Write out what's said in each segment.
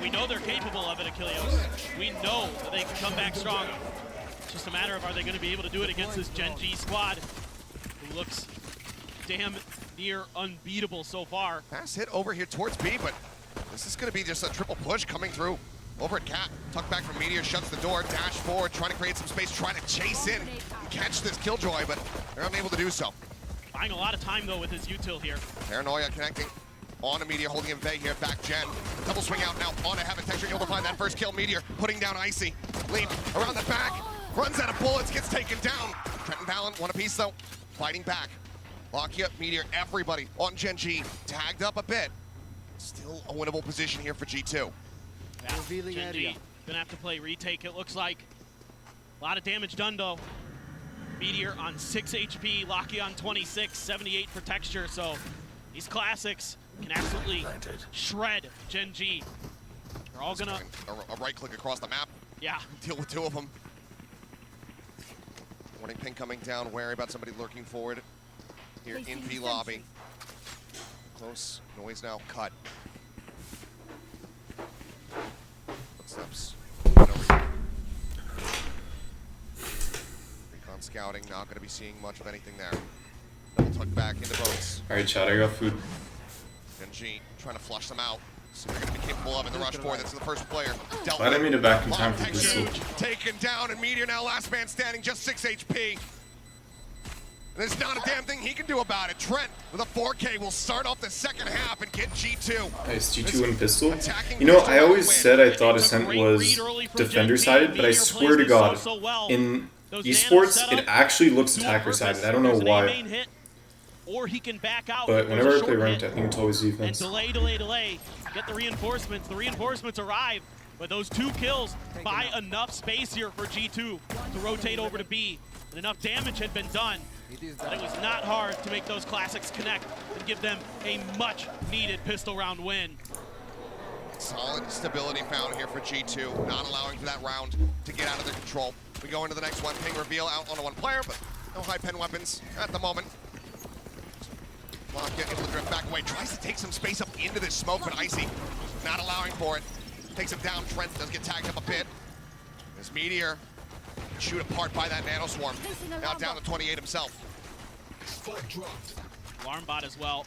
We know they're capable of it, Achilleos. We know that they can come back stronger. It's just a matter of, are they going to be able to do it against this GengG squad, who looks damn near unbeatable so far. Pass hit over here towards B, but this is going to be just a triple push coming through. Over at Cat, tuck back from Meteor, shuts the door, dash forward, trying to create some space, trying to chase in, catch this Killjoy, but they're unable to do so. Buying a lot of time though with his util here. Paranoia connecting on a Meteor, holding him vague here, back Gen. Double swing out now on a Heaven Texture, able to find that first kill. Meteor putting down Icy. Leap around the back, runs out of bullets, gets taken down. Trent and Valen, one apiece though, fighting back. Lakia, Meteor, everybody on GengG, tagged up a bit. Still a winnable position here for G2. Yeah, GengG gonna have to play retake, it looks like. A lot of damage done though. Meteor on 6 HP, Lakia on 26, 78 for texture, so these classics can absolutely shred GengG. They're all gonna... A right click across the map. Yeah. Deal with two of them. Warning ping coming down, wary about somebody lurking forward here in V lobby. Close, noise now, cut. Footsteps. Recon scouting, not going to be seeing much of anything there. Double tuck back into boats. Alright, chat, I got food. GengG trying to flush them out. So they're going to be capable of in the rush forward. That's the first player. I didn't mean to back in time for this. Taken down, and Meteor now last man standing, just 6 HP. There's not a damn thing he can do about it. Trent with a 4K will start off the second half and get G2. Nice, G2 and pistol. You know, I always said I thought Ascent was defender-sided, but I swear to God, in esports, it actually looks attacker-sided. I don't know why. Or he can back out. But whenever I play ranked, I think it's always defense. And delay. Get the reinforcements. The reinforcements arrive. But those 2 kills buy enough space here for G2 to rotate over to B. And enough damage had been done. But it was not hard to make those classics connect and give them a much-needed pistol round win. Solid stability found here for G2, not allowing for that round to get out of their control. We go into the next one, ping reveal out on a 1 player, but no high pen weapons at the moment. Lakia able to drift back away, tries to take some space up into this smoke, but Icy not allowing for it. Takes him down, Trent does get tagged up a bit. This Meteor shoot apart by that nano swarm. Now down to 28 himself. Alarm bot as well.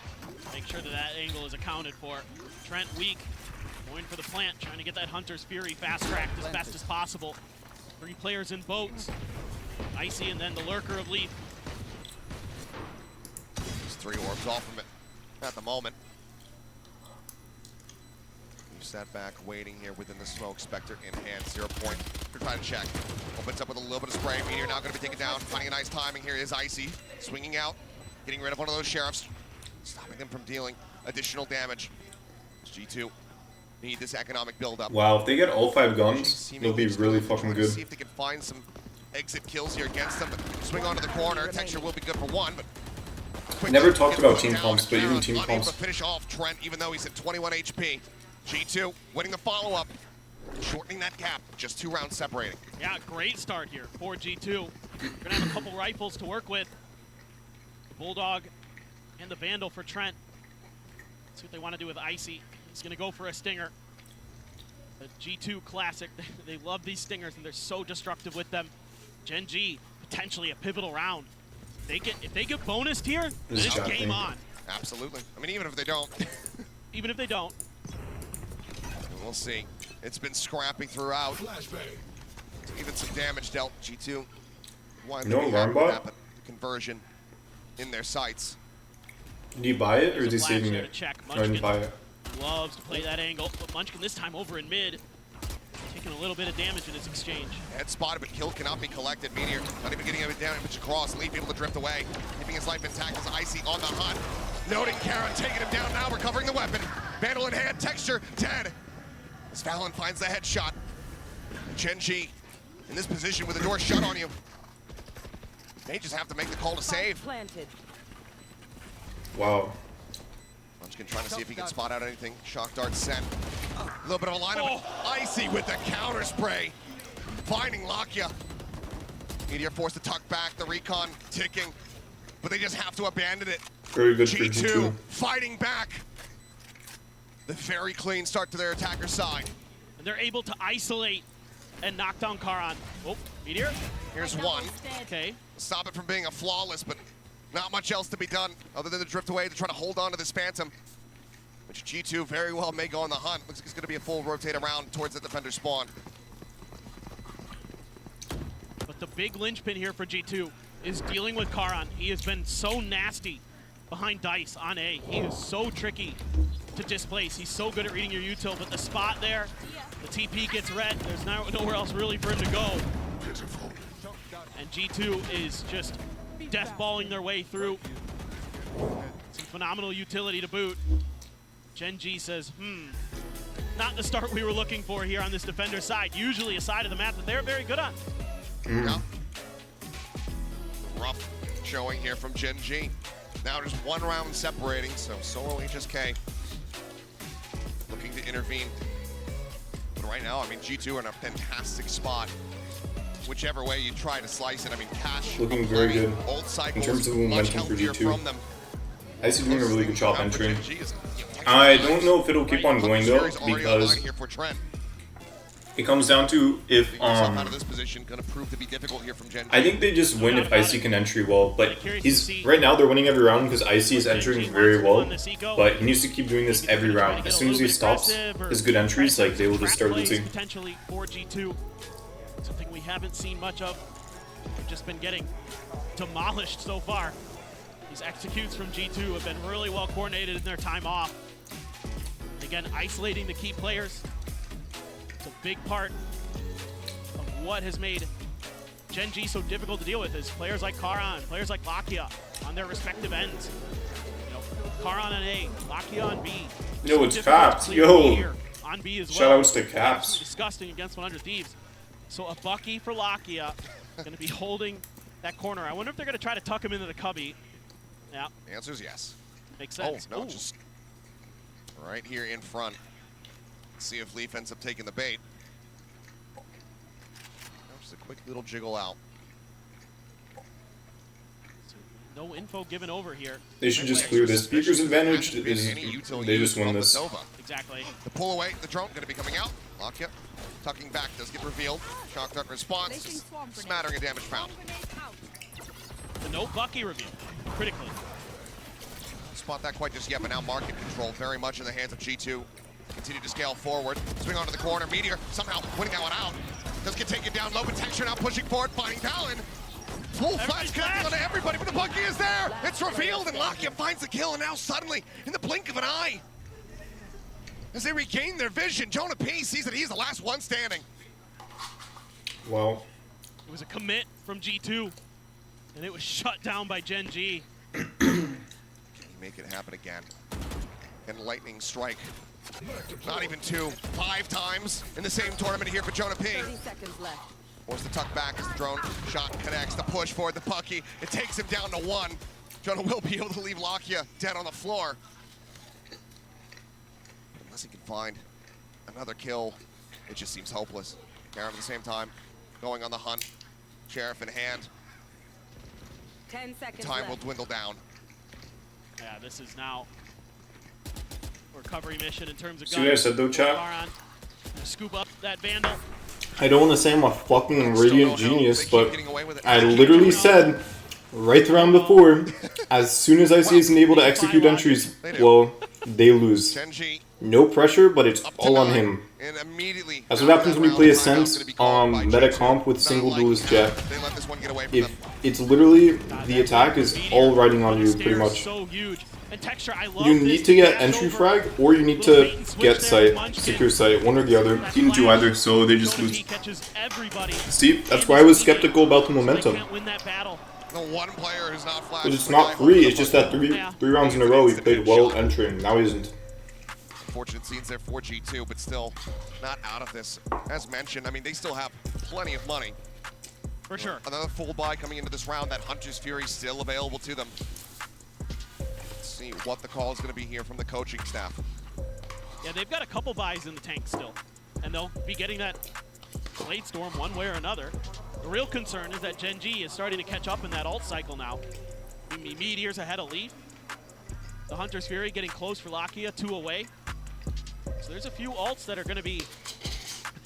Make sure that angle is accounted for. Trent weak, going for the plant, trying to get that Hunter's Fury fast-tracked as best as possible. 3 players in boats. Icy and then the Lurker of Leaf. There's 3 orbs off from it at the moment. We've sat back waiting here within the smoke. Spectre in hand, 0 point. Trying to check. Opens up with a little bit of spray. Meteor now going to be taken down. Finding a nice timing here is Icy. Swinging out, getting rid of one of those sheriffs. Stopping them from dealing additional damage. G2 need this economic build-up. Wow, if they get all 5 guns, they'll be really fucking good. See if they can find some exit kills here against them. But swing onto the corner. Texture will be good for 1, but never talked about team pumps, but even team pumps. Finish off Trent, even though he's at 21 HP. G2 winning the follow-up, shortening that gap, just 2 rounds separating. Yeah, great start here for G2. We're gonna have a couple rifles to work with. The Bulldog and the Vandal for Trent. See what they want to do with Icy. He's gonna go for a stinger. The G2 classic, they love these stingers and they're so destructive with them. GengG, potentially a pivotal round. If they get bonused here, then it's game on. Absolutely. I mean, even if they don't. Even if they don't. We'll see. It's been scrapping throughout. Even some damage dealt. G2. No alarm bot? Conversion in their sights. Do you buy it or is he saving it? I didn't buy it. Loves to play that angle, but Munchkin this time over in mid. Taking a little bit of damage in his exchange. Head spotted, but kill cannot be collected. Meteor not even getting it down, pitch across. Leaf able to drift away. Keeping his life intact as Icy on the hunt. Noting Karen taking him down now, recovering the weapon. Vandal in hand, Texture dead. As Valen finds the headshot. GengG in this position with the door shut on you. They just have to make the call to save. Wow. Munchkin trying to see if he can spot out anything. Shock dart sent. A little bit of a lineup. Icy with the counter spray. Finding Lakia. Meteor forced to tuck back. The recon ticking. But they just have to abandon it. Very good G2 fighting back. The very clean start to their attacker side. And they're able to isolate and knock down Karan. Oh, Meteor. Here's one. Okay. Stop it from being a flawless, but not much else to be done other than to drift away to try to hold on to this Phantom, which G2 very well may go on the hunt. Looks like it's going to be a full rotate around towards the defender spawn. But the big linchpin here for G2 is dealing with Karan. He has been so nasty behind Dice on A. He is so tricky to displace. He's so good at reading your util, but the spot there, the TP gets red. There's nowhere else really for him to go. And G2 is just deathballing their way through. Some phenomenal utility to boot. GengG says, not the start we were looking for here on this defender side. Usually a side of the map that they're very good on. Yeah. Rough showing here from GengG. Now just one round separating, so solo HSK looking to intervene. But right now, I mean, G2 are in a fantastic spot. Whichever way you try to slice it, I mean, Cash looking very good old cycles, in terms of much momentum for healthier G2. from them. Icy doing a really good job entering. I don't know if it'll keep on going though, because it comes down to if I think they just win if Icy can entry well, but right now they're winning every round because Icy is entering very well, but he needs to keep doing this every round. As soon as he stops his good entries, like, they will just start losing. Potentially for G2, something we haven't seen much of. We've just been getting demolished so far. These executes from G2 have been really well coordinated in their time off. Again, isolating the key players. It's a big part of what has made GengG so difficult to deal with is players like Karan, players like Lakia on their respective ends. You know, Karan on A, Lakia on B. Yo, it's Caps. Yo. On B as well. Shoutouts to Caps. Disgusting against 100 Thieves. So a Bucky for Lakia, going to be holding that corner. I wonder if they're going to try to tuck him into the cubby. Yeah. The answer is yes. Makes sense. Oh, no, just right here in front. Let's see if Leaf ends up taking the bait. Just a quick little jiggle out. No info given over here. They should just clear this. Speaker's advantage is they just won this. Exactly. The pull away, the drone going to be coming out. Lakia tucking back does get revealed. Shock duck response. Smattering of damage found. The no Bucky reveal, critically. Spot that quite just yet, but now market control very much in the hands of G2. Continue to scale forward. Swing onto the corner. Meteor somehow winning that one out. Does get taken down. Low protection now pushing forward, finding Talon. Full flash connecting onto everybody, but the Bucky is there. It's revealed, and Lakia finds the kill, and now suddenly, in the blink of an eye, as they regain their vision, Jonah P sees that he's the last one standing. Well, it was a commit from G2, and it was shut down by GengG. Can he make it happen again? And lightning strike. Not even 2, 5 times in the same tournament here for Jonah P. 30 seconds left. Forced to tuck back as the drone shot connects. The push forward, the Bucky. It takes him down to 1. Jonah will be able to leave Lakia dead on the floor. Unless he can find another kill, it just seems hopeless. Karen at the same time, going on the hunt. Sheriff in hand. 10 seconds Time left. will dwindle down. Yeah, this is now a recovery mission in terms of see what I said though, chat? Scoop up that Vandal. I don't want to say I'm a fucking radiant genius, but I literally said right the round before, as soon as Icy isn't able to execute entries, well, they lose. No pressure, but it's all on him. That's what happens when you play Ascent meta comp with single duelist jet. If it's literally, the attack is all riding on you, pretty much. You need to get entry frag, or you need to get sight, secure sight, one or the other. Didn't do either, so they just lose. See, that's why I was skeptical about the momentum. Because it's not free, it's just that three rounds in a row he played well entering, now he isn't. Fortunate scenes there for G2, but still not out of this. As mentioned, I mean, they still have plenty of money. For sure. Another full buy coming into this round. That Hunter's Fury still available to them. Let's see what the call is going to be here from the coaching staff. Yeah, they've got a couple buys in the tank still, and they'll be getting that Blade Storm one way or another. The real concern is that GengG is starting to catch up in that ult cycle now. Meteor's ahead of Leaf. The Hunter's Fury getting close for Lakia, 2 away. So there's a few ults that are going to be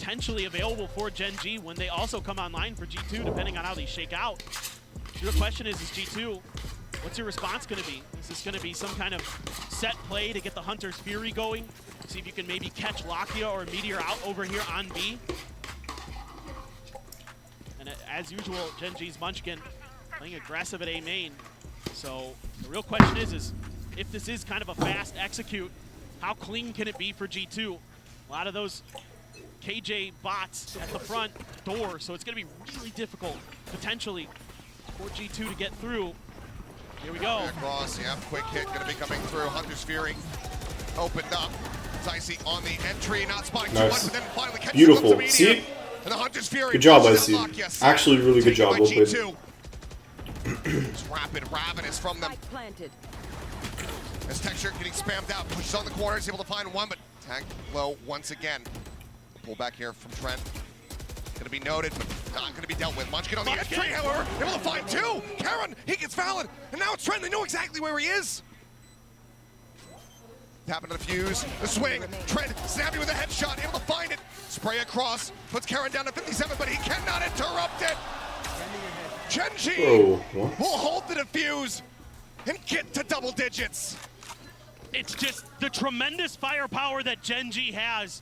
potentially available for GengG when they also come online for G2, depending on how they shake out. Your question is G2, what's your response going to be? Is this going to be some kind of set play to get the Hunter's Fury going? See if you can maybe catch Lakia or Meteor out over here on B. And as usual, GengG's Munchkin playing aggressive at A main. So the real question is if this is kind of a fast execute, how clean can it be for G2? A lot of those KJ bots at the front door, so it's going to be really difficult, potentially, for G2 to get through. Here we go. Across, yeah, quick hit going to be coming through. Hunter's Fury opened up. Icy on the entry, not spotting too much, but then finally catches beautiful. See? And the Hunter's Fury. Good job, Icy. Actually, really good job. Well played. Rapid, ravenous from them. As Texture getting spammed out, pushes on the corner, is able to find one, but tagged low once again. Pull back here from Trent. Gonna be noted, but not gonna be dealt with. Munchkin on the entry, however, able to find two. Karen, he gets valid, and now it's Trent. They know exactly where he is. Tapping to the fuse, the swing, Trent snappy with a headshot, able to find it. Spray across, puts Karen down to 57, but he cannot interrupt it. GengG will hold the defuse and get to double digits. It's just the tremendous firepower that GengG has.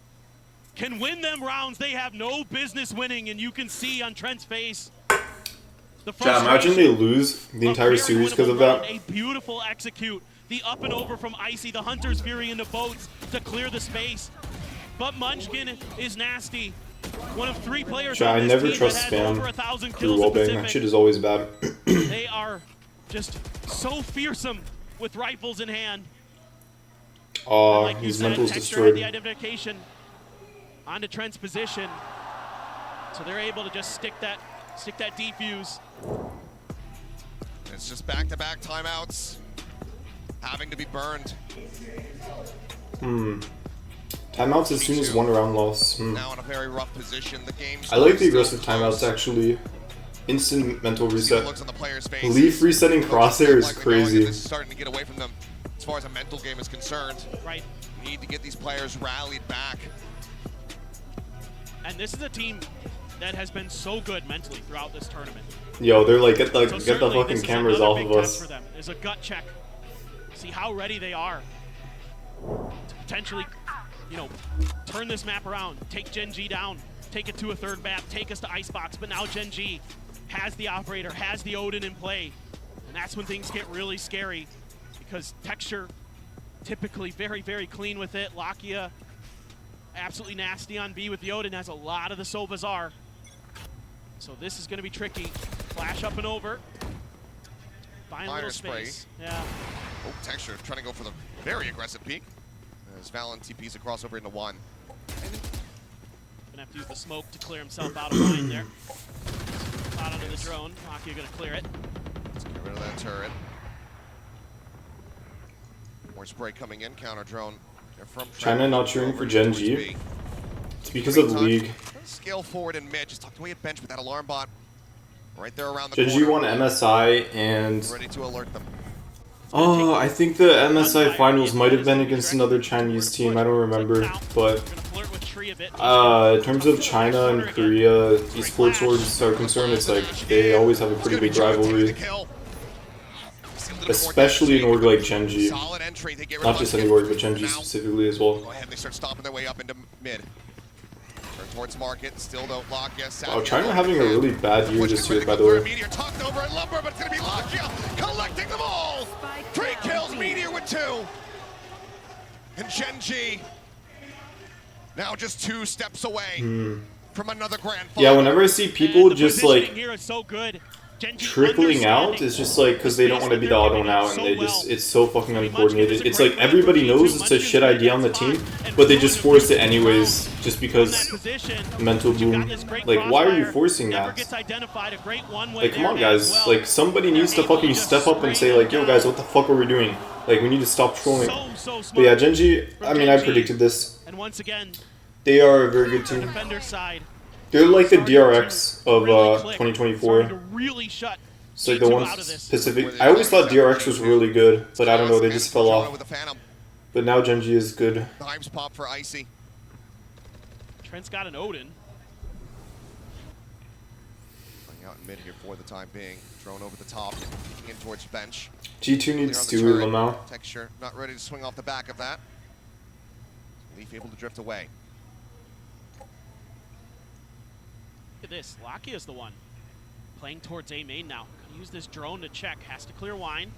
Can win them rounds they have no business winning, and you can see on Trent's face the frustration. Imagine they lose the entire series because of that. A beautiful execute. The up and over from Icy, the Hunter's Fury into boats to clear the space. But Munchkin is nasty. One of 3 players on this never team trust that has over spam 1,000 through kills in wallbang. Pacific. That shit is always bad. They are just so fearsome with rifles in hand. Like his said, mental's Texture had the destroyed. identification onto Trent's position, so they're able to just stick that defuse. It's just back-to-back timeouts having to be burned. Timeouts as soon as one round loss. Now in a very rough position. The game. I like the aggressive timeouts actually. Instant mental reset. Looks on the player's face. Leaf resetting crosshair is crazy. It's starting to get away from them as far as a mental game is concerned. Right. You need to get these players rallied back. And this is a team that has been so good mentally throughout this tournament. Yo, they're like, get the So fucking cameras off of us. for them. There's a gut check. See how ready they are to potentially, you know, turn this map around, take GengG down, take it to a third map, take us to Icebox. But now GengG has the operator, has the Odin in play, and that's when things get really scary because Texture typically very, very clean with it. Lakia absolutely nasty on B with the Odin, as a lot of the Sovas are. So this is going to be tricky. Flash up and over. Find a little space. Yeah. Oh, Texture trying to go for the very aggressive peek. As Valen TP's across over into one. Gonna have to use the smoke to clear himself out of line there. Out onto the drone. Lakia gonna clear it. Let's get rid of that turret. More spray coming in. Counter drone. From China not cheering for GengG. It's because of the league. Scale forward in mid. Just tucked away at bench with that alarm bot. Right there around the GengG corner. won MSI and... Ready to alert them. Oh, I think the MSI finals might have been against another Chinese team. I don't remember, but in terms of China and Korea esports wars are concerned, it's like they always have a pretty big rivalry, especially in org like GengG. Not just any org, but GengG specifically as well. Go ahead, they start stomping their way up into mid. Turn towards market, still don't lock. Yes, oh, China having a really bad year this year, by the way. Meteor talked over at Lumber, but it's gonna be Lakia collecting them all. 3 kills, Meteor with 2. And GengG now just 2 steps away from another grand final. Yeah, whenever I see people just like here is so good. trickling out, it's just like because they don't want to be the odd one out, and they just, it's so fucking uncoordinated. It's like everybody knows it's a shit idea on the team, but they just force it anyways just because mental boom. Like, why are you forcing that? Like, come on guys, like somebody needs to fucking step up and say like, yo guys, what the fuck are we doing? Like, we need to stop trolling. But yeah, GengG, I mean, I predicted this. And once again, they are a very good team. They're like the DRX of 2024. It's like the one specific. I always thought DRX was really good, but I don't know, they just fell off. But now GengG is good. Dimes pop for Icy. Trent's got an Odin. Playing out in mid here for the time being. Drone over the top, peeking in towards bench. G2 needs to Lamau. Texture not ready to swing off the back of that. Leaf able to drift away. Look at this. Lakia is the one playing towards A main now. Gonna use this drone to check. Has to clear wine.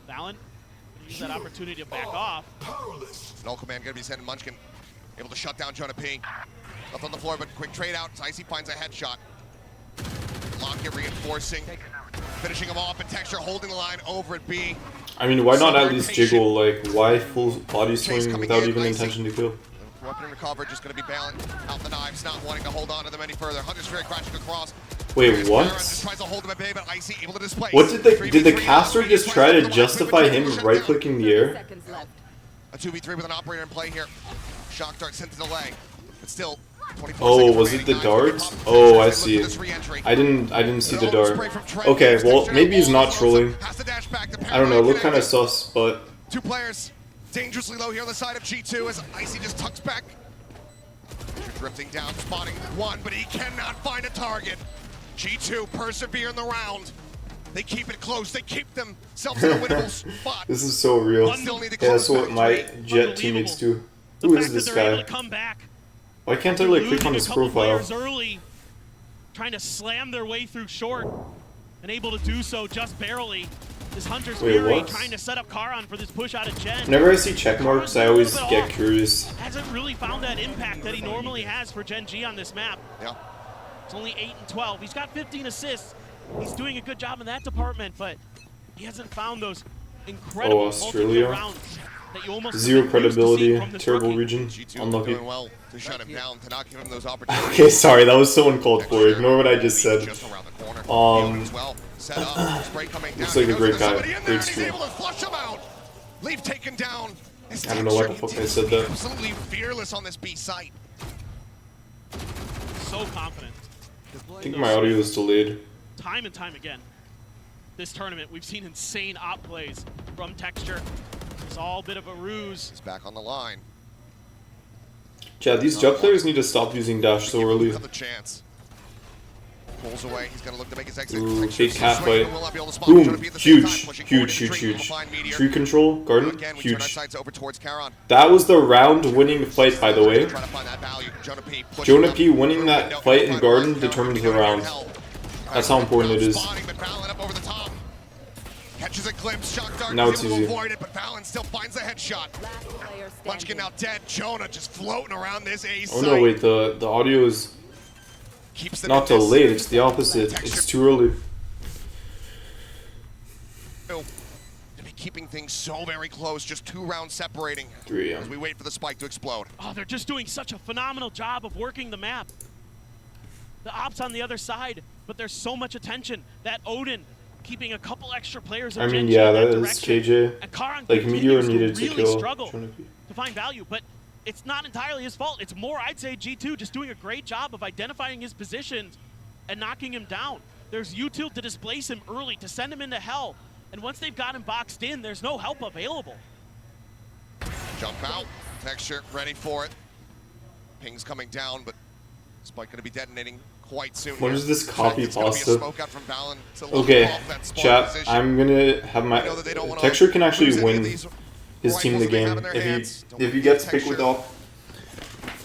Valen use that opportunity to back off. No command gonna be sending Munchkin. Able to shut down Jonah P. Left on the floor, but quick trade out. Icy finds a headshot. Lakia reinforcing. Finishing him off, and Texture holding the line over at B. I mean, why not at least jiggle? Like, why full body swing without even intention to kill? Weapon recovered, just going to be bailing out the knives, not wanting to hold on to them any further. Hunter's Fury crashing across. Wait, what? Just tries to hold him at bay, but Icy able to displace. What did the caster just try to justify him right-clicking the air? Seconds left. A 2v3 with an operator in play here. Shock dart sent to delay, but still. Oh, was it the dart? Oh, I see. I didn't see the dart. Okay, well, maybe he's not trolling. I don't know, look kind of sus, but... Two players dangerously low here on the side of G2 as Icy just tucks back. Drifting down, spotting one, but he cannot find a target. G2 persevere in the round. They keep it close, they keep themselves in a winnable spot. This is so real. Yeah, that's what my Jet teammates do. Who is this guy? Why can't I like click on his profile? Early, trying to slam their way through short, and able to do so just barely. This Hunter's Fury trying to set up Karan for this push out of Gen. Whenever I see check marks, I always get curious. Hasn't really found that impact that he normally has for GengG on this map. Yeah. It's only 8 and 12. He's got 15 assists. He's doing a good job in that department, but he hasn't found those incredible Australia. rounds that you almost Zero credibility, terrible rookie. region, unlucky. Well to shut him down, to not give him those opportunities. Okay, sorry, that was so uncalled for. Ignore what I just said. Looks like a great guy. Great stream. Leaf taken down. I don't know why the fuck I said that. Absolutely fearless on this B site. So confident. I think my audio is delayed. Time and time again, this tournament, we've seen insane op plays from Texture. It's all a bit of a ruse. It's back on the line. Chad, these Jug players need to stop using dash so early. Another chance. Pulls away. He's going to look to make his exit. Ooh, big cat fight. Boom. Huge. Huge, huge, huge. Tree control. Garden. Huge. That was the round-winning fight, by the way. Jonah P winning that fight in Garden determines the round. That's how important it is. Catches a glimpse, shock dart, now it's easy. Avoid it, but Valen still finds the headshot. Munchkin now dead. Jonah just floating around this A site. Oh no, wait, the audio is not delayed, it's the opposite. It's too early. To be keeping things so very close, just 2 rounds separating 3 as we wait for the spike to explode. Oh, they're just doing such a phenomenal job of working the map. The ops on the other side, but there's so much attention. That Odin keeping a couple extra players. I mean, yeah, that is KJ. Like, Meteor needed to kill struggle to find value, but it's not entirely his fault. It's more, I'd say, G2 just doing a great job of identifying his positions and knocking him down. There's util to displace him early, to send him into hell, and once they've got him boxed in, there's no help available. Jump out, Texture ready for it. Ping's coming down, but spike going to be detonating quite soon. What is this copy pasta? Okay, chat, I'm gonna have my... Texture can actually win his team the game. If he gets picked with all...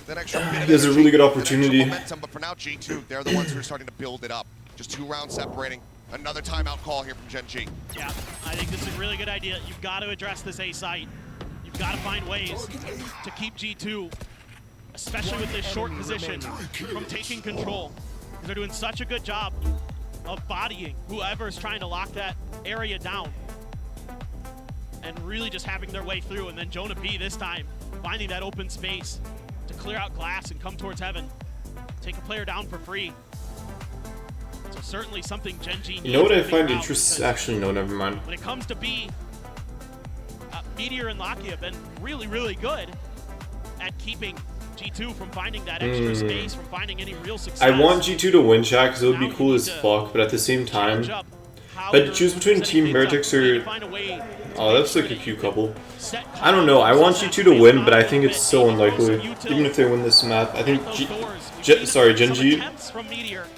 He has a really good opportunity. But for now, G2, they're the ones who are starting to build it up. Just 2 rounds separating. Another timeout call here from GengG. Yeah, I think this is a really good idea. You've got to address this A site. You've got to find ways to keep G2, especially with this short position, from taking control. They're doing such a good job of bodying whoever's trying to lock that area down and really just having their way through. And then Jonah P this time finding that open space to clear out glass and come towards heaven. Take a player down for free. So certainly something GengG needs. You know what I find interesting? Actually, no, never mind. When it comes to B, Meteor and Lakia have been really, really good at keeping G2 from finding that extra space, from finding any real success. I want G2 to win, chat, because it would be cool as fuck, but at the same time, But to choose between Team Heretics or... Oh, that's like a cute couple. I don't know. I want G2 to win, but I think it's so unlikely. Even if they win this map, I think GengG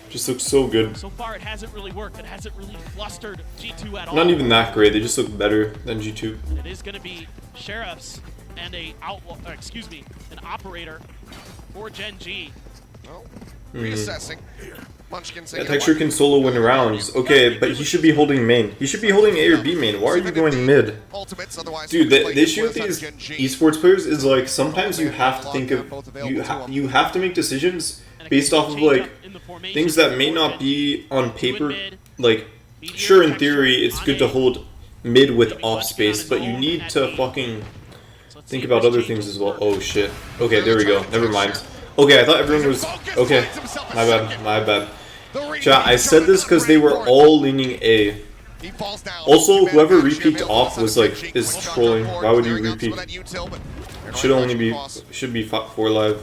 just looks so good. So far, it hasn't really worked. It hasn't really flustered G2 at all. Not even that great. They just look better than G2. It is going to be Sheriffs and an operator for GengG. Well, reassessing. Yeah, Texture can solo win rounds. Okay, but he should be holding main. He should be holding A or B main. Why are you going mid? Dude, the issue with these esports players is like sometimes you have to think of you have to make decisions based off of like things that may not be on paper. Like, sure, in theory, it's good to hold mid with off space, but you need to fucking think about other things as well. Oh shit. Okay, there we go. Never mind. Okay, I thought everyone was... Okay, my bad, my bad. Chat, I said this because they were all leaning A. Also, whoever repeaked off was like, is trolling. Why would you repeat? Should be 4 live.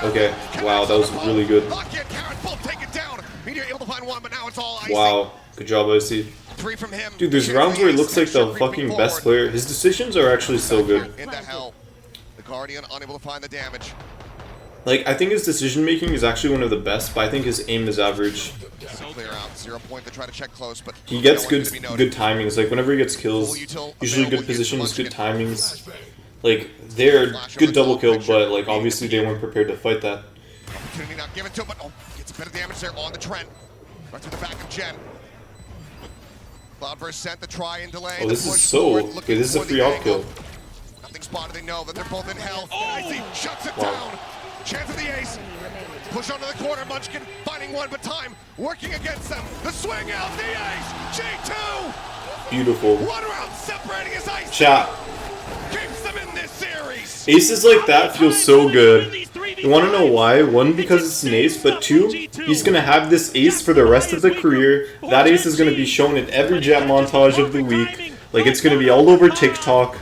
Okay, wow, that was really good. Wow, good job, IC. Dude, there's rounds where he looks like the fucking best player. His decisions are actually so good. The Guardian unable to find the damage. Like, I think his decision making is actually one of the best, but I think his aim is average. Clear out 0 point to try to check close, but he gets good timings. Like whenever he gets kills, usually good positions, good timings. Like they're good double kill, but like obviously they weren't prepared to fight that. Opportunity not given to him, but gets a bit of damage there on the Trent. Right through the back of Gen. Cloudburst sent the try and delay. Oh, this is so... Okay, this is a free off kill. Nothing spotted, they know that they're both in hell. IC shuts it down. Chance of the ace. Push onto the corner, Munchkin finding one, but time working against them. The swing out, the ace. G2. Beautiful. 1 round separating his ice. Chat. Keeps them in this series. Aces like that feel so good. You want to know why? One, because it's an ace, but two, he's going to have this ace for the rest of the career. That ace is going to be shown in every Jet montage of the week. Like, it's going to be all over TikTok.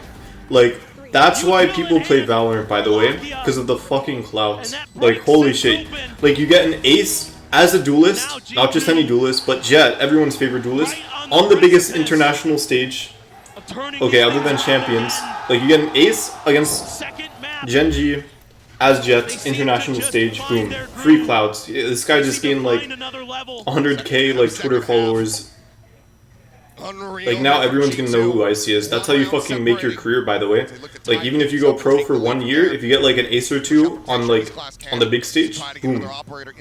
Like, that's why people play Valorant, by the way, because of the fucking clout. Like, holy shit. Like, you get an ace as a duelist, not just any duelist, but Jet, everyone's favorite duelist, on the biggest international stage. Okay, other than Champions. Like, you get an ace against GengG as Jet's international stage, boom. Free clouds. This guy just gained, like, 100k, like, Twitter followers. Like, now everyone's gonna know who IC is. That's how you fucking make your career, by the way. Like, even if you go pro for 1 year, if you get, like, an ace or two on, like, on the big stage, boom,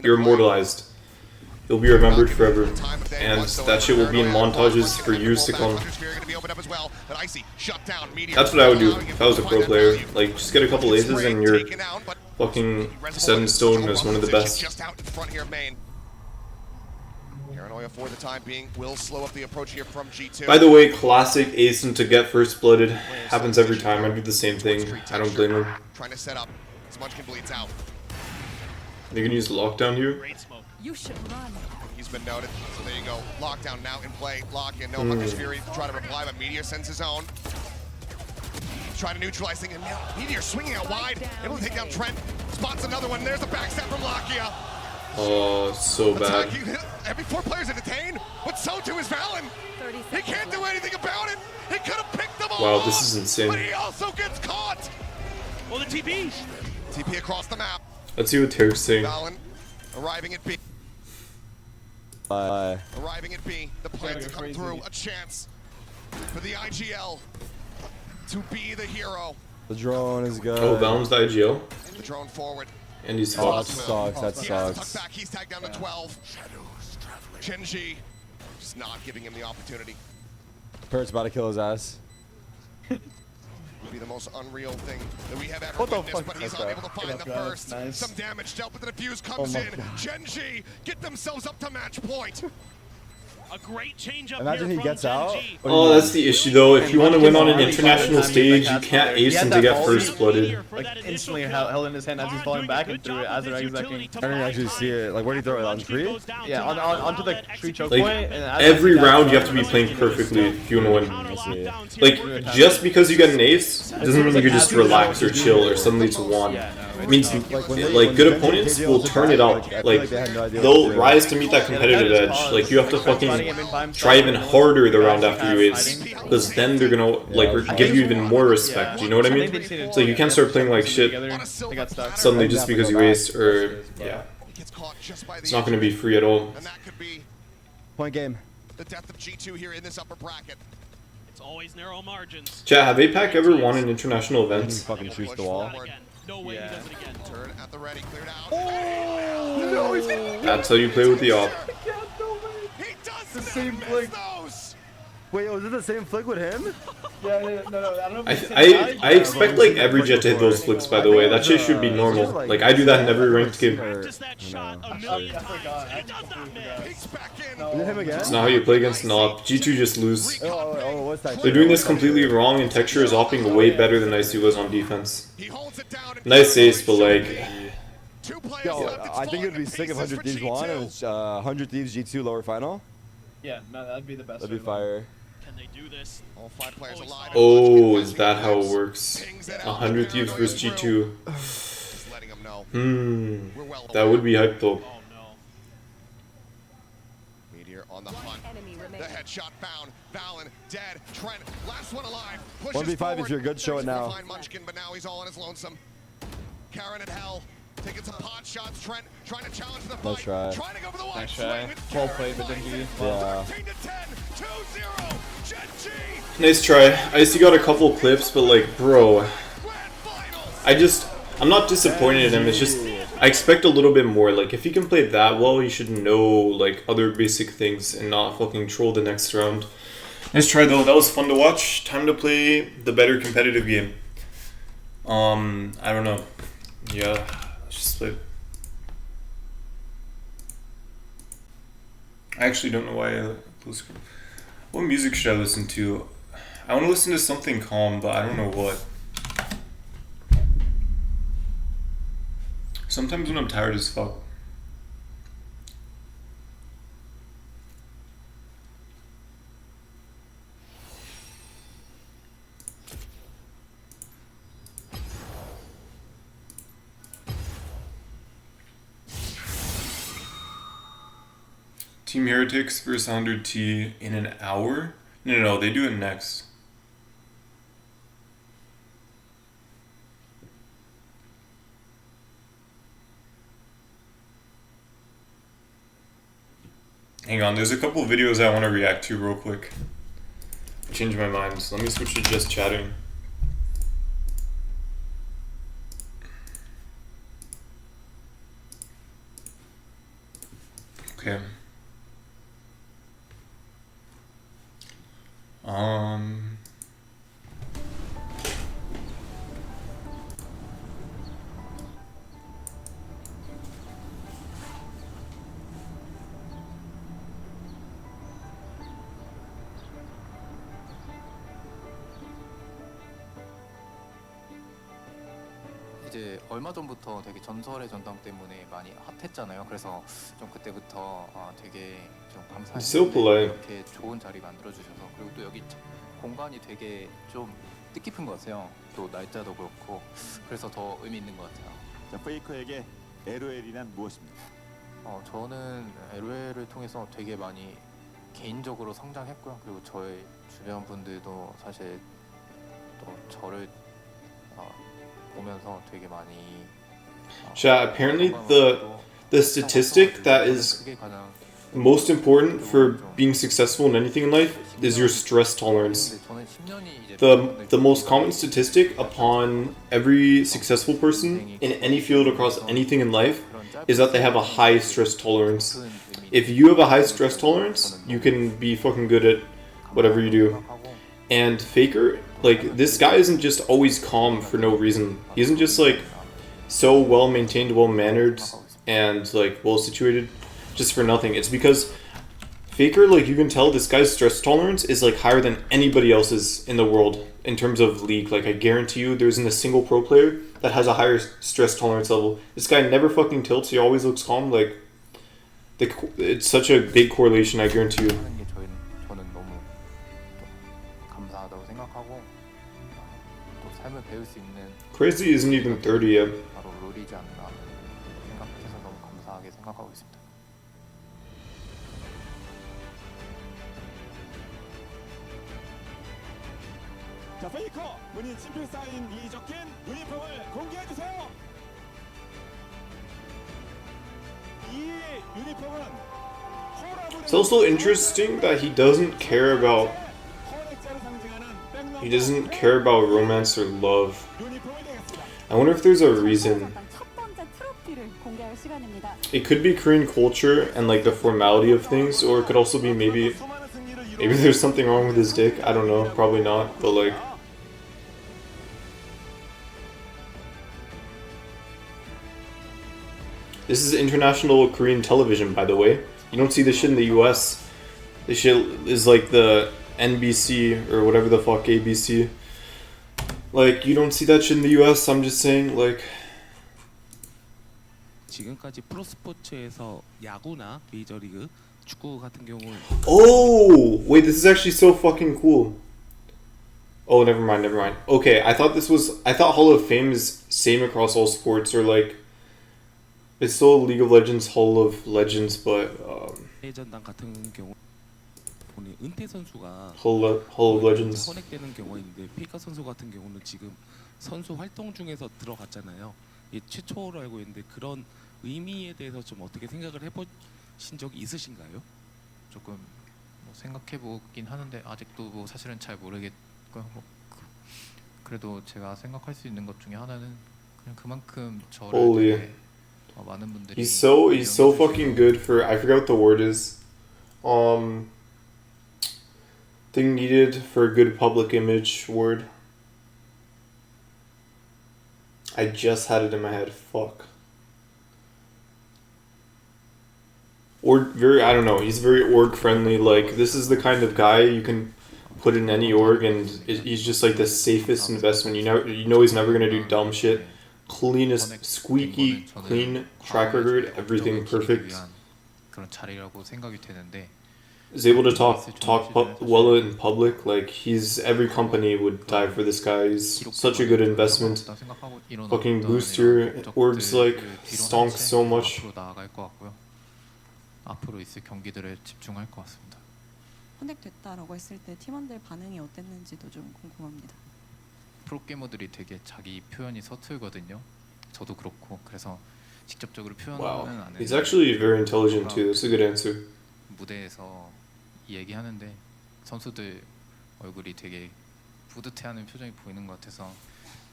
you're immortalized. You'll be remembered forever. And that shit will be in montages for years to come. That's what I would do if I was a pro player. Like, just get a couple aces and you're fucking set in stone as one of the best. Paranoia for the time being will slow up the approach here from G2. By the way, classic ace to get first blooded. Happens every time. I do the same thing. I don't blame him. Trying to set up. Munchkin bleeds out. They can use lockdown here. You should run. He's been noted. So there you go. Lockdown now in play. Lock in. No Hunter's Fury to try to reply, but Meteor sends his own. Trying to neutralize things. And now Meteor swinging out wide. Able to take down Trent. Spots another one. There's a backstab from Lakia. Oh, so bad. Every 4 players are detained, but so too is Valen. He can't do anything about it. He could have picked them all. Wow, this is insane. But he also gets caught. Well, the TP. TP across the map. Let's see what Tarek's saying. Valen arriving at B. Arriving at B. The plan to come through. A chance for the IGL to be the hero. The drone is good. Oh, Valen's the IGL. The drone forward. And he's Oh, that fucked. sucks. That He has to sucks. tuck back. He's tagged down to 12. GengG just not giving him the opportunity. Pert's about to kill his ass. Would be the most unreal thing that we have ever What the witnessed, fuck? but he's Okay. unable to find the first. Nice. Some damage dealt, but the defuse comes my in. GengG get themselves up to match point. A great change up Imagine here he from gets out. GengG. Oh, that's the issue though. If you want to win on an international stage, you can't ace him to get first blooded. Like instantly held in his hand as he's falling back and threw it as they're execing. I didn't actually see it. Like, where did he throw it? On tree? Yeah, onto the tree choke Like, point. And as every he's down, round you have to be playing perfectly if you want to win. I see. Like, just because you get an ace doesn't mean you can just relax or chill or suddenly it's one. I mean, like good opponents will turn it up. Like they'll rise to meet that competitive edge. Like you have to fucking try even harder the round after you ace, because then they're gonna like give you even more respect. You know what I mean? So you can't start playing like shit suddenly just because you aced, or yeah, it's not gonna be free at all. Point game. The death of G2 here in this upper bracket. It's always narrow margins. Chat, have APAC ever won an international event? Fucking shoots the wall. No way he does it again. Turn at the ready, cleared out. That's how you play with the op. He does the same flick. Wait, was it the same flick with him? No, I don't know if I expect like every jet to hit those flicks, by the way. That shit should be normal. Like I do that in every ranked game. Practice that shot a million times. He does not miss. He's back in. Is it him again? It's not how you play against an op. G2 just lose. Oh, what's that? They're doing this completely wrong, and Texture is opping way better than Icy was on defense. He holds it down. Nice ace, but like... Yo, I think it would be sick if 100 Thieves won, and it's 100 Thieves G2 lower final. Yeah, no, that'd be the best. That'd be fire. Can they do this? All 5 players alive. Oh, is that how it works? 100 Thieves versus G2. Just letting him know. That would be hype though. Oh no. Meteor on the hunt. Enemy The remaining. headshot found. Valen dead. Trent, last one alive. 1v5 if you're good, show it now. Munchkin, but now he's all on his lonesome. Karen at hell. Taking some pot shots. Trent trying to challenge the fight. Nice try. Trying to go for the Nice wide try. swing. Well played, but GengG. Yeah. 13 to 10. 2-0. GengG. Nice try. Icy got a couple clips, but like, bro, Grand finals. I'm not disappointed in him. It's just I expect a little bit more. Like if he can play that well, he should know like other basic things and not fucking troll the next round. Nice try though. That was fun to watch. Time to play the better competitive game. I don't know. Yeah, let's just play. I actually don't know why I close. What music should I listen to? I want to listen to something calm, but I don't know what. Sometimes when I'm tired as fuck. Team Heretics versus 100T in an hour? No, they do it next. Hang on, there's a couple videos I want to react to real quick. Change my mind, so let me switch to just chatting. Okay. 이제 얼마 전부터 되게 전설의 전당 때문에 많이 핫했잖아요. 그래서 좀 그때부터 되게 좀 So polite. 감사해요. 이렇게 좋은 자리 만들어 주셔서. 그리고 또 여기 공간이 되게 좀 뜻깊은 것 같아요. 또 날짜도 그렇고 그래서 더 의미 있는 것 같아요. 자, 페이커에게 LOL이란 무엇입니까? 저는 LOL을 통해서 되게 많이 개인적으로 성장했고요. 그리고 저의 주변 분들도 사실 또 저를 보면서 되게 많이 apparently the statistic that is most important for being successful in anything in life is your stress tolerance. The most common statistic upon every successful person in any field across anything in life is that they have a high stress tolerance. If you have a high stress tolerance, you can be fucking good at whatever you do. And Faker, like, this guy isn't just always calm for no reason. He isn't just like so well maintained, well mannered, and like well situated just for nothing. It's because Faker, like, you can tell this guy's stress tolerance is like higher than anybody else's in the world in terms of league. Like, I guarantee you there isn't a single pro player that has a higher stress tolerance level. This guy never fucking tilts. He always looks calm. Like, it's such a big correlation, I guarantee you. 하는 게 저는 너무 또 감사하다고 생각하고 또 삶을 배울 수 있는 Crazy isn't even 30 yet. 바로 롤이 생각하고 있습니다. 자, 페이커 본인 친필 사인 이 적힌 유니폼을 공개해 주세요. 이 유니폼은 It's also interesting that he doesn't care about romance or love. I wonder if there's a reason. It could be Korean culture and like the formality of things, or it could also be maybe there's something wrong with his dick. I don't know, probably not, but like this is international Korean television, by the way. You don't see this shit in the US. This shit is like the NBC or whatever the fuck, ABC. Like, you don't see that shit in the US. I'm just saying, like. 지금까지 프로스포츠에서 야구나 메이저리그, 축구 같은 경우는. Oh, wait, this is actually so fucking cool. Oh, never mind. Okay, I thought Hall of Fame is same across all sports, or like. It's still League of Legends, Hall of Legends, but 대전당 같은 경우 은퇴 선수가 Hall of Legends. 선택되는 경우가 있는데 페이커 선수 같은 경우는 지금 선수 활동 중에서 들어갔잖아요. 이게 최초로 알고 있는데 그런 의미에 대해서 좀 어떻게 생각을 해보신 적이 있으신가요? 조금 뭐 생각해보긴 하는데 아직도 뭐 사실은 잘 모르겠고요. 뭐 그래도 제가 생각할 수 있는 것 중에 하나는 그냥 그만큼 저를 되게 많은 분들이 He's so fucking good for, I forgot what the word is. Thing needed for a good public image word. I just had it in my head. Fuck. Or I don't know. He's very org friendly. Like, this is the kind of guy you can put in any org, and he's just like the safest investment. You know he's never gonna do dumb shit. Cleanest, squeaky clean track record, everything perfect. 그런 자리라고 생각이 되는데. Is able to talk well in public. Like, every company would die for this guy. He's such a good investment. Fucking booster orgs, like, stonks so much. 앞으로 있을 경기들에 집중할 것 같습니다. 선택됐다라고 했을 때 팀원들 반응이 어땠는지도 좀 궁금합니다. 프로게이머들이 되게 자기 표현이 서툴거든요. 저도 그렇고 그래서 직접적으로 표현은 Wow. 안 해요. He's actually very intelligent too. That's a good answer. 무대에서 얘기하는데 선수들 얼굴이 되게 뿌듯해하는 표정이 보이는 것 같아서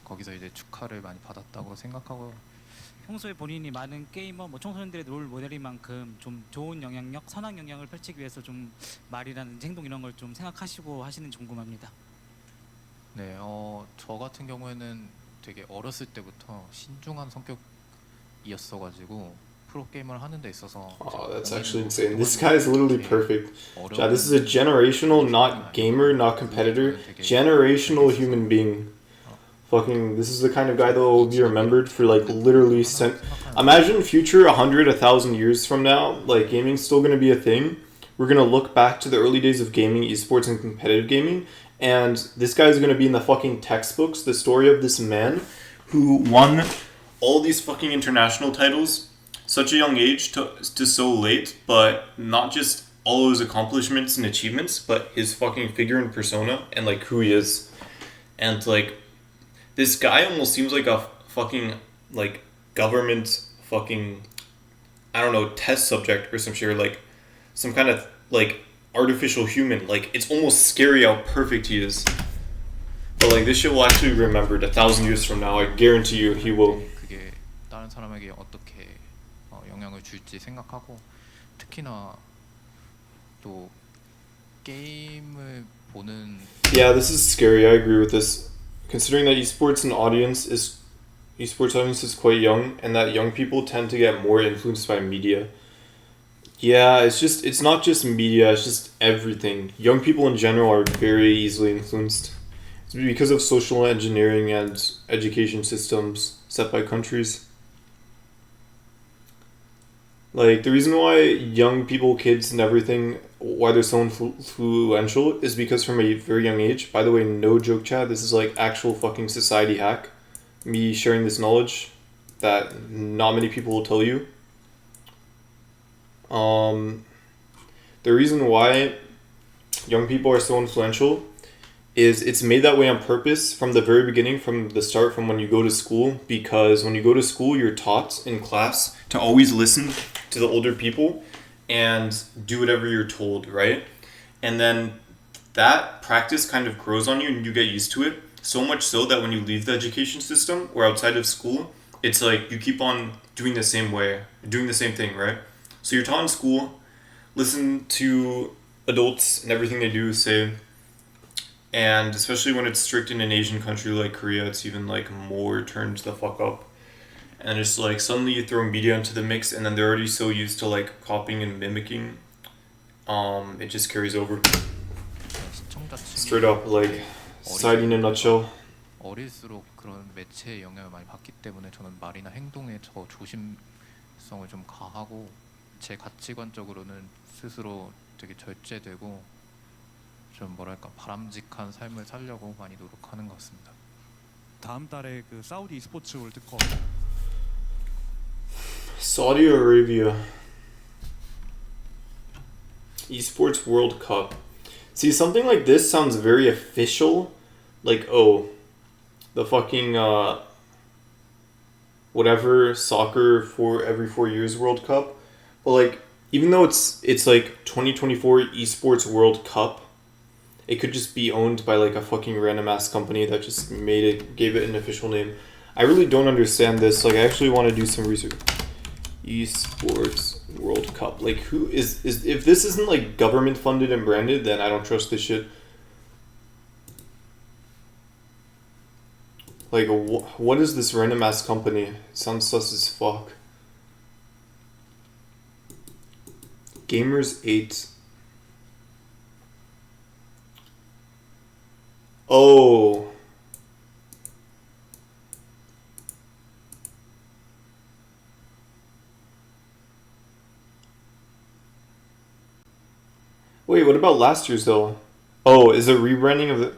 거기서 이제 축하를 많이 받았다고 생각하고 평소에 본인이 많은 게이머, 청소년들의 롤 모델인 만큼 좀 좋은 영향력, 선한 영향을 펼치기 위해서 좀 말이라든지 행동 이런 걸 좀 생각하시고 하시는지 궁금합니다. 네, 저 같은 경우에는 되게 어렸을 때부터 신중한 성격이었어가지고 프로게이머를 하는 데 있어서 Oh, that's actually insane. This guy is literally perfect. This is a generational, not gamer, not competitor, generational human being. Fucking, this is the kind of guy that will be remembered for like literally imagine future 100, 1,000 years from now, like gaming's still gonna be a thing. We're gonna look back to the early days of gaming, esports, and competitive gaming, and this guy's gonna be in the fucking textbooks, the story of this man who won all these fucking international titles, such a young age to so late, but not just all his accomplishments and achievements, but his fucking figure and persona, and like who he is. And like, this guy almost seems like a fucking like government fucking, I don't know, test subject or some shit, or like some kind of like artificial human. Like, it's almost scary how perfect he is. But like, this shit will actually be remembered 1,000 years from now. I guarantee you he will. 그게 다른 사람에게 어떻게 영향을 줄지 생각하고 특히나 또 게임을 보는. Yeah, this is scary. I agree with this. Considering that esports audience is quite young, and that young people tend to get more influenced by media. Yeah, it's not just media, it's just everything. Young people in general are very easily influenced. It's because of social engineering and education systems set by countries. Like, the reason why young people, kids, and everything, why they're so influential is because from a very young age, by the way, no joke, Chad, this is like actual fucking society hack. Me sharing this knowledge that not many people will tell you. The reason why young people are so influential is it's made that way on purpose from the very beginning, from the start, from when you go to school, because when you go to school, you're taught in class to always listen to the older people and do whatever you're told, right? And then that practice kind of grows on you and you get used to it, so much so that when you leave the education system or outside of school, it's like you keep on doing the same way, doing the same thing, right? So you're taught in school, listen to adults and everything they do, say, and especially when it's strict in an Asian country like Korea, it's even like more turned the fuck up. And it's like suddenly you throw media into the mix and then they're already so used to like copying and mimicking. It just carries over. Straight up, like, society in a nutshell. 어릴수록 그런 매체의 영향을 많이 받기 때문에 저는 말이나 행동에 더 조심성을 좀 가하고 제 가치관적으로는 스스로 되게 절제되고 좀 뭐랄까 바람직한 삶을 살려고 많이 노력하는 것 같습니다. 다음 달에 그 사우디 e스포츠 월드컵. Saudi Arabia Esports World Cup. See, something like this sounds very official. Like, oh, the fucking whatever soccer for every 4 years World Cup. But like, even though it's like 2024 Esports World Cup, it could just be owned by like a fucking random ass company that just gave it an official name. I really don't understand this. Like, I actually want to do some research. Esports World Cup. Like, who is if this isn't like government funded and branded, then I don't trust this shit. Like, what is this random ass company? It sounds sus as fuck. Gamers 8. Oh. Wait, what about last year's though? Oh, is it rebranding of the...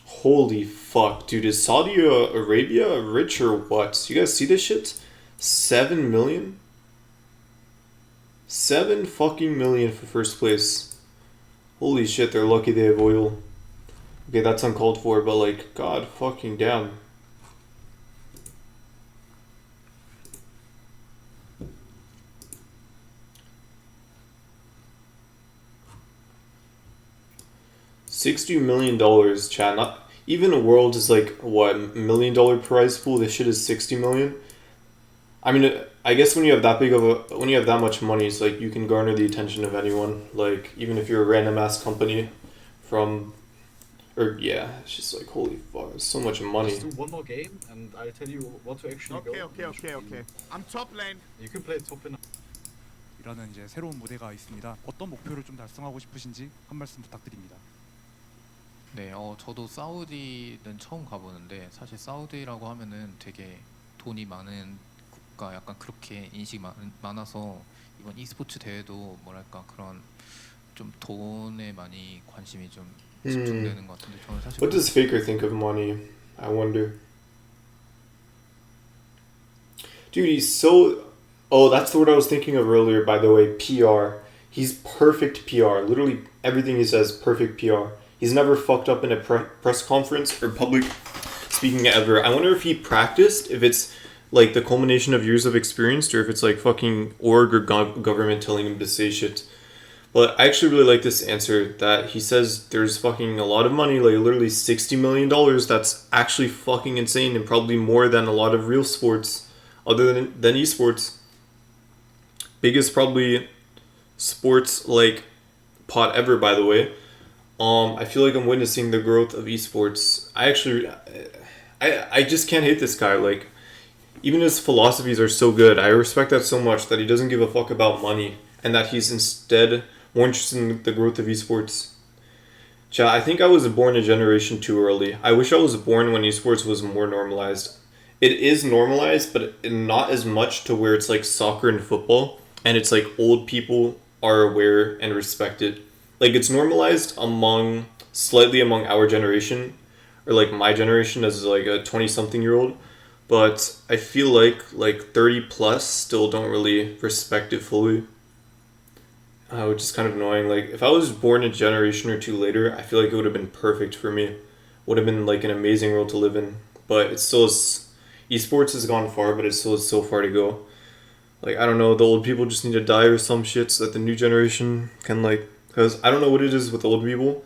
Holy fuck, dude. Is Saudi Arabia rich or what? You guys see this shit? 7 million? 7 fucking million for first place. Holy shit, they're lucky they have oil. Okay, that's uncalled for, but like, god fucking damn. $60 million, chat. Not even a world is like what, $1 million prize pool. This shit is 60 million. I mean, I guess when you have that when you have that much money, it's like you can garner the attention of anyone. Like, even if you're a random ass company from, or yeah, it's just like, holy fuck, it's so much money. Let's do one more game, and I'll tell you what to actually go. Okay. I'm top lane. You can play top lane. 이라는 이제 새로운 무대가 있습니다. 어떤 목표를 좀 달성하고 싶으신지 한 말씀 부탁드립니다. 네, 저도 사우디는 처음 가보는데 사실 사우디라고 하면은 되게 돈이 많은 국가, 약간 그렇게 인식이 많아서 이번 e스포츠 대회도 뭐랄까 그런 좀 돈에 많이 관심이 좀 집중되는 것 같은데 저는 사실. What does Faker think of money? I wonder. Dude, he's so... Oh, that's the word I was thinking of earlier, by the way, PR. He's perfect PR. Literally everything he says, perfect PR. He's never fucked up in a press conference or public speaking ever. I wonder if he practiced, if it's like the culmination of years of experience, or if it's like fucking org or government telling him to say shit. But I actually really like this answer that he says there's fucking a lot of money, like literally $60 million. That's actually fucking insane, and probably more than a lot of real sports other than esports. Biggest probably sports like pot ever, by the way. I feel like I'm witnessing the growth of esports. I just can't hate this guy. Like, even his philosophies are so good. I respect that so much, that he doesn't give a fuck about money, and that he's instead more interested in the growth of esports. Chat, I think I was born a generation too early. I wish I was born when esports was more normalized. It is normalized, but not as much to where it's like soccer and football, and it's like old people are aware and respect it. Like, it's normalized slightly among our generation, or like my generation as like a 20-something year old, but I feel like 30 plus still don't really respect it fully, which is kind of annoying. Like if I was born a generation or two later, I feel like it would have been perfect for me. Would have been like an amazing world to live in. But it still is. Esports has gone far, but it still is so far to go. Like I don't know, the old people just need to die or some shit so that the new generation can like. Because I don't know what it is with old people.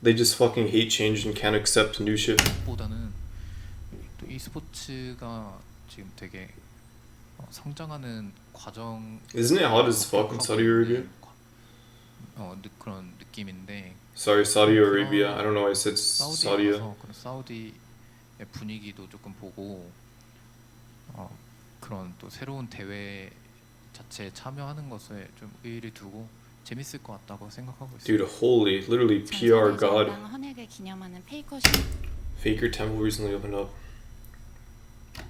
They just fucking hate change and can't accept new shit. 보다는 또 e스포츠가 지금 되게 성장하는 과정. Isn't it hot as fuck in Saudi Arabia? 그런 느낌인데. Sorry, Saudi Arabia. I don't know why I said Saudi. 사우디의 분위기도 조금 보고 그런 또 새로운 대회 자체에 참여하는 것에 좀 의의를 두고 재밌을 것 같다고 생각하고 있습니다. Dude, holy, literally PR god. 헌액을 기념하는 페이커 Faker Temple recently opened up.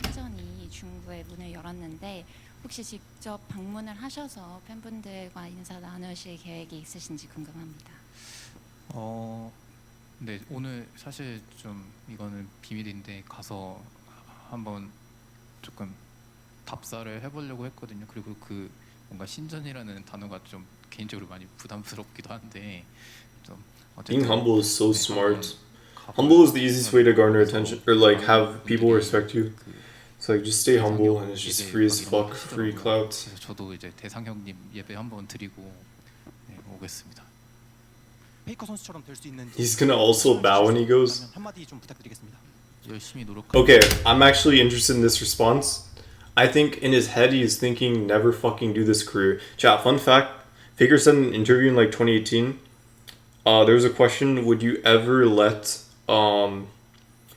신전이 중구에 문을 열었는데 혹시 직접 방문을 하셔서 팬분들과 인사 나누실 계획이 있으신지 궁금합니다. 네, 오늘 사실 좀 이거는 비밀인데 가서 한번 조금 답사를 해보려고 했거든요. 그리고 그 뭔가 신전이라는 단어가 좀 개인적으로 많이 부담스럽기도 한데 좀 Being humble is so smart. Humble is the easiest way to garner attention or like have people respect you. It's like just stay humble and it's just free as fuck, free clout. 저도 이제 대상 형님 예배 한번 드리고 오겠습니다. He's gonna also bow when he goes. 열심히 노력. Okay, I'm actually interested in this response. I think in his head he's thinking never fucking do this career. Chat, fun fact, Faker said in an interview in like 2018, there was a question, would you ever let,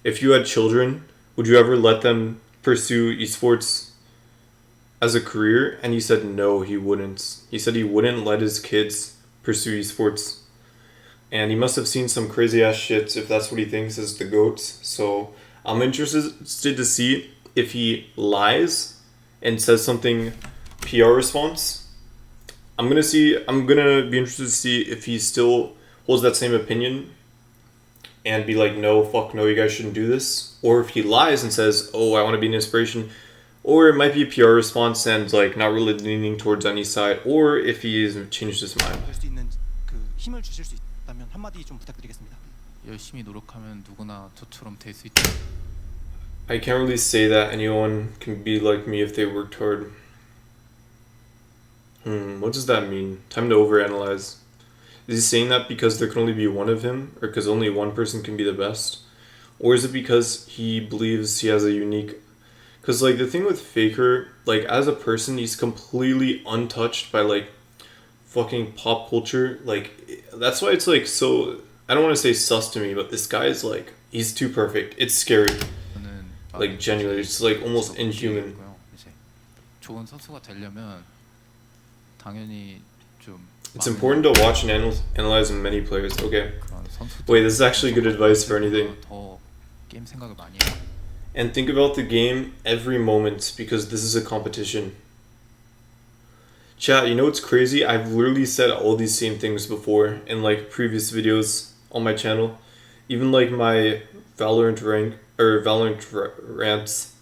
if you had children, would you ever let them pursue esports as a career? And he said no, he wouldn't. He said he wouldn't let his kids pursue esports. And he must have seen some crazy ass shit if that's what he thinks is the GOAT. So I'm interested to see if he lies and says something PR response. I'm gonna be interested to see if he still holds that same opinion and be like, no, fuck no, you guys shouldn't do this. Or if he lies and says, oh, I want to be an inspiration. Or it might be a PR response and like not really leaning towards any side. Or if he has changed his mind. 열심히 노력하면 누구나 저처럼 될 수 있다. I can't really say that anyone can be like me if they worked hard. What does that mean? Time to overanalyze. Is he saying that because there can only be one of him? Or because only one person can be the best? Or is it because he believes he has a unique... Because like the thing with Faker, like as a person, he's completely untouched by like fucking pop culture. Like that's why it's like so... I don't want to say sus to me, but this guy is like... He's too perfect. It's scary. Like genuinely, it's like almost inhuman. 좋은 선수가 되려면 당연히 좀 It's important to watch and analyze many players. Okay. Wait, this is actually good advice for anything. And think about the game every moment because this is a competition. Chat, you know what's crazy? I've literally said all these same things before in like previous videos on my channel. Even like my Valorant rants.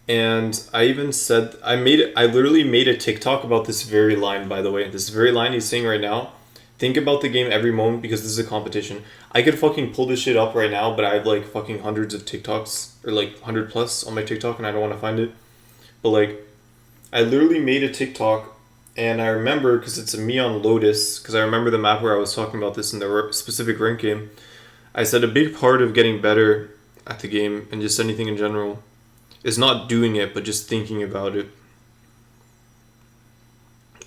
And I even said, I literally made a TikTok about this very line, by the way. This very line he's saying right now. Think about the game every moment because this is a competition. I could fucking pull this shit up right now, but I have like fucking hundreds of TikToks, or like 100 plus on my TikTok, and I don't want to find it. But like, I literally made a TikTok, and I remember, because it's a me on Lotus, because I remember the map where I was talking about this in the specific rank game. I said a big part of getting better at the game, and just anything in general, is not doing it, but just thinking about it.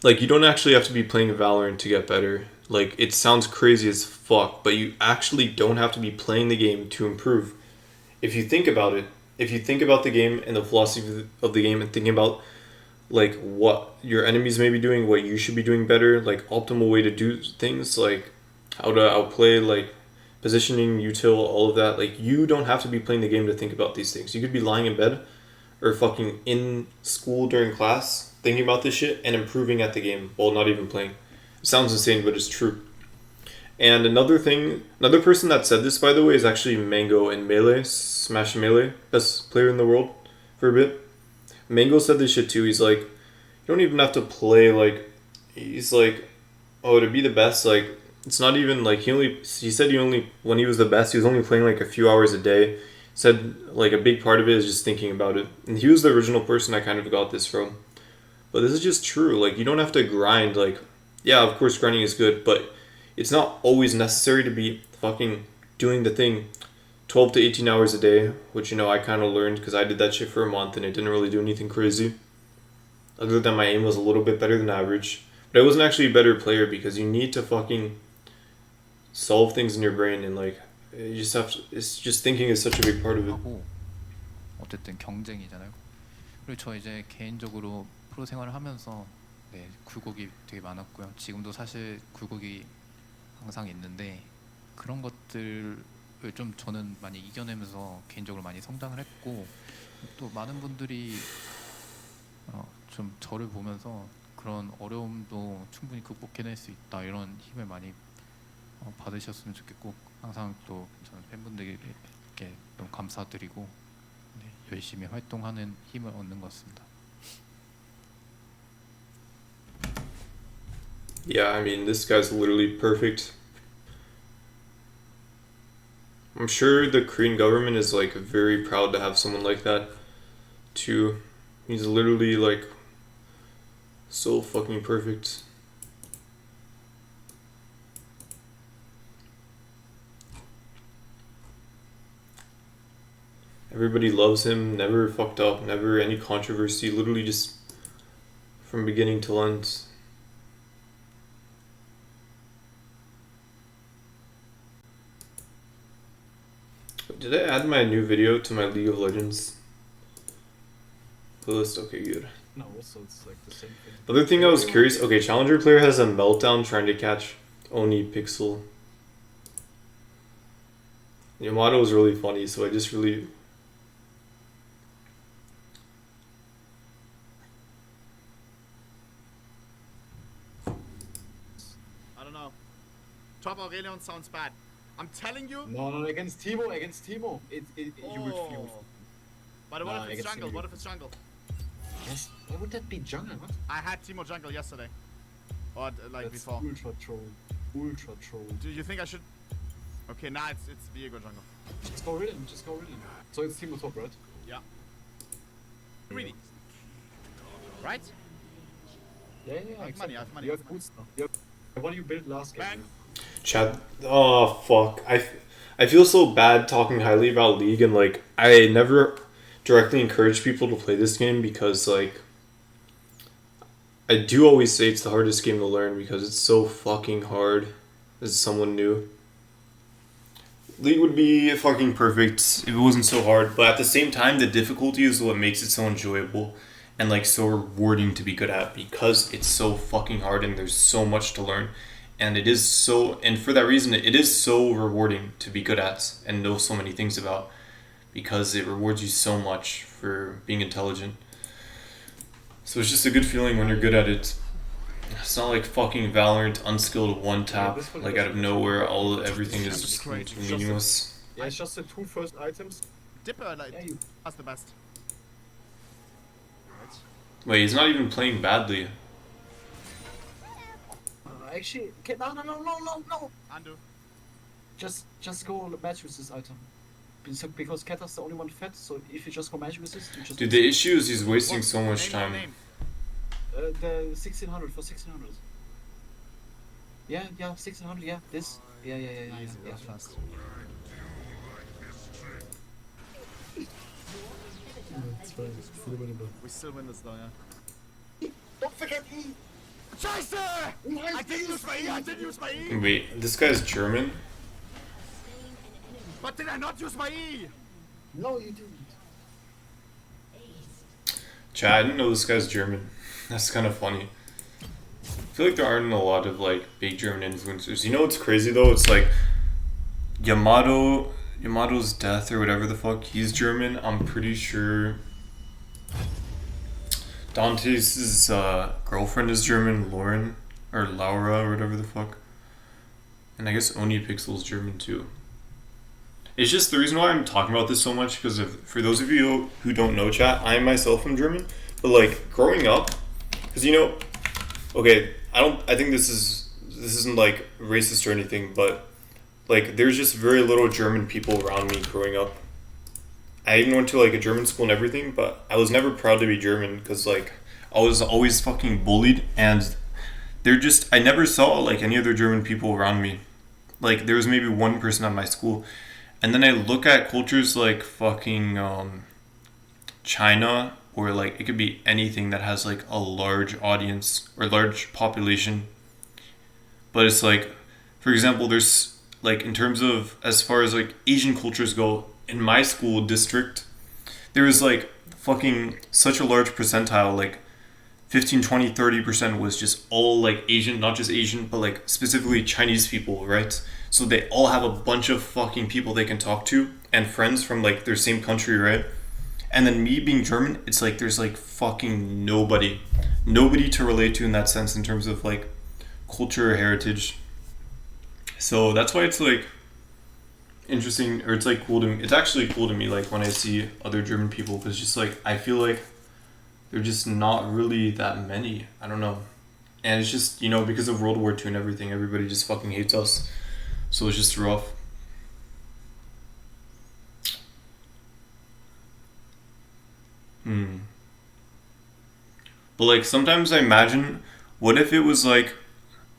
Like, you don't actually have to be playing Valorant to get better. Like, it sounds crazy as fuck, but you actually don't have to be playing the game to improve. If you think about it, if you think about the game and the philosophy of the game and thinking about, like, what your enemies may be doing, what you should be doing better, like, optimal way to do things, like, how to outplay, like, positioning, util, all of that, like, you don't have to be playing the game to think about these things. You could be lying in bed or fucking in school during class thinking about this shit and improving at the game while not even playing. It sounds insane, but it's true. And another person that said this, by the way, is actually Mango in Melee, Smash Melee, best player in the world for a bit. Mango said this shit too. He's like, you don't even have to play like. He's like, oh, to be the best, like it's not even like he said when he was the best, he was only playing like a few hours a day. He said like a big part of it is just thinking about it. And he was the original person I kind of got this from. But this is just true. Like you don't have to grind. Like yeah, of course grinding is good, but it's not always necessary to be fucking doing the thing 12 to 18 hours a day, which, you know, I kind of learned because I did that shit for a month and it didn't really do anything crazy. Other than my aim was a little bit better than average. But I wasn't actually a better player because you need to fucking solve things in your brain and like, you just have to, it's just thinking is such a big part of it. 하고 어쨌든 경쟁이잖아요. 그리고 저 이제 개인적으로 프로 생활을 하면서 네, 굴곡이 되게 많았고요. 지금도 사실 굴곡이 항상 있는데 그런 것들을 좀 저는 많이 이겨내면서 개인적으로 많이 성장을 했고 또 많은 분들이 좀 저를 보면서 그런 어려움도 충분히 극복해낼 수 있다 이런 힘을 많이 받으셨으면 좋겠고 항상 또 저는 팬분들에게 너무 감사드리고 네, 열심히 활동하는 힘을 얻는 것 같습니다. Yeah, I mean, this guy's literally perfect. I'm sure the Korean government is like very proud to have someone like that too. He's literally like so fucking perfect. Everybody loves him, never fucked up, never any controversy, literally just from beginning to end. Did I add my new video to my League of Legends playlist? Okay, good. No, also it's like the same thing. The other thing I was curious, okay, Challenger player has a meltdown trying to catch Oni Pixel. Yamato was really funny, so I just really... I don't know. Top Aurelion sounds bad. I'm telling you. No, against Timo, you would feel. But what if it's jungle? What if it's jungle? Yes. Why would that be jungle? What? I had Timo jungle yesterday. Or like That's before. Ultra troll. Ultra troll. Do you think I should? Okay, nah, it's Viego jungle. Just go Aurelion. So it's Timo top, right? Yeah. Really? Right? Yeah. I have money. You have boots now. What do you build last game? Bang. Chat. Oh fuck! I feel so bad talking highly about League, and like I never directly encourage people to play this game because like I do always say it's the hardest game to learn because it's so fucking hard as someone new. League would be fucking perfect if it wasn't so hard, but at the same time the difficulty is what makes it so enjoyable and like so rewarding to be good at because it's so fucking hard and there's so much to learn. And it is so, and for that reason, it is so rewarding to be good at and know so many things about because it rewards you so much for being intelligent. So it's just a good feeling when you're good at it. It's not like fucking Valorant, unskilled one tap, like out of nowhere, everything is just meaningless. Yeah, it's just the two first items. Dipper, like, that's the best. Wait, he's not even playing badly. Actually, no. Undo. Just go match with this item. Because Keta's the only one fed, so if you just go match with this, you just... Dude, the issue is he's wasting so much time. The 1600 for 1600. Yeah, 1600, yeah, this. Yeah. That's fast. It's fine, it's still winnable. We still win this though, yeah. Don't forget E! Scheiße! I didn't use my E! Wait, this guy's German? But did I not use my E? No, you didn't. Chat, I didn't know this guy's German. That's kind of funny. I feel like there aren't a lot of like big German influencers. You know what's crazy though? It's like Yamato's death or whatever the fuck. He's German. I'm pretty sure Dante's girlfriend is German, Lauren or Laura or whatever the fuck. And I guess Oni Pixel's German too. It's just the reason why I'm talking about this so much, because for those of you who don't know, chat, I myself am German, but like growing up, because okay, I think this isn't like racist or anything, but like there's just very little German people around me growing up. I even went to like a German school and everything, but I was never proud to be German because like I was always fucking bullied, and I never saw like any other German people around me. Like there was maybe one person at my school. And then I look at cultures like fucking China, or like it could be anything that has like a large audience or large population. But it's like, for example, there's like in terms of as far as like Asian cultures go, in my school district, there was like fucking such a large percentile, like 15, 20, 30% was just all like Asian, not just Asian, but like specifically Chinese people, right? So they all have a bunch of fucking people they can talk to and friends from like their same country, right? And then me being German, it's like there's like fucking nobody to relate to in that sense in terms of like culture or heritage. So that's why it's like interesting, or it's like cool to me. It's actually cool to me like when I see other German people, because just like I feel like they're just not really that many. I don't know. And it's just, because of World War II and everything, everybody just fucking hates us. So it's just rough. But like sometimes I imagine, what if it was like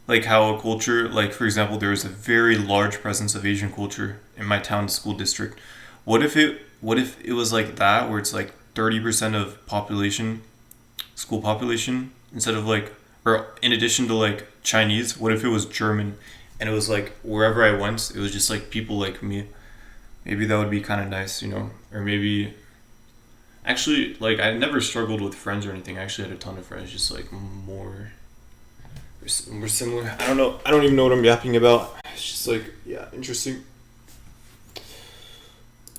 how a culture, like for example, there was a very large presence of Asian culture in my town school district. What if it was like that, where it's like 30% of population, school population, instead of like, or in addition to like Chinese, what if it was German, and it was like wherever I went, it was just like people like me. Maybe that would be kind of nice, or maybe, actually, like I never struggled with friends or anything. I actually had a ton of friends, just like more similar. I don't know. I don't even know what I'm yapping about. It's just like, yeah, interesting.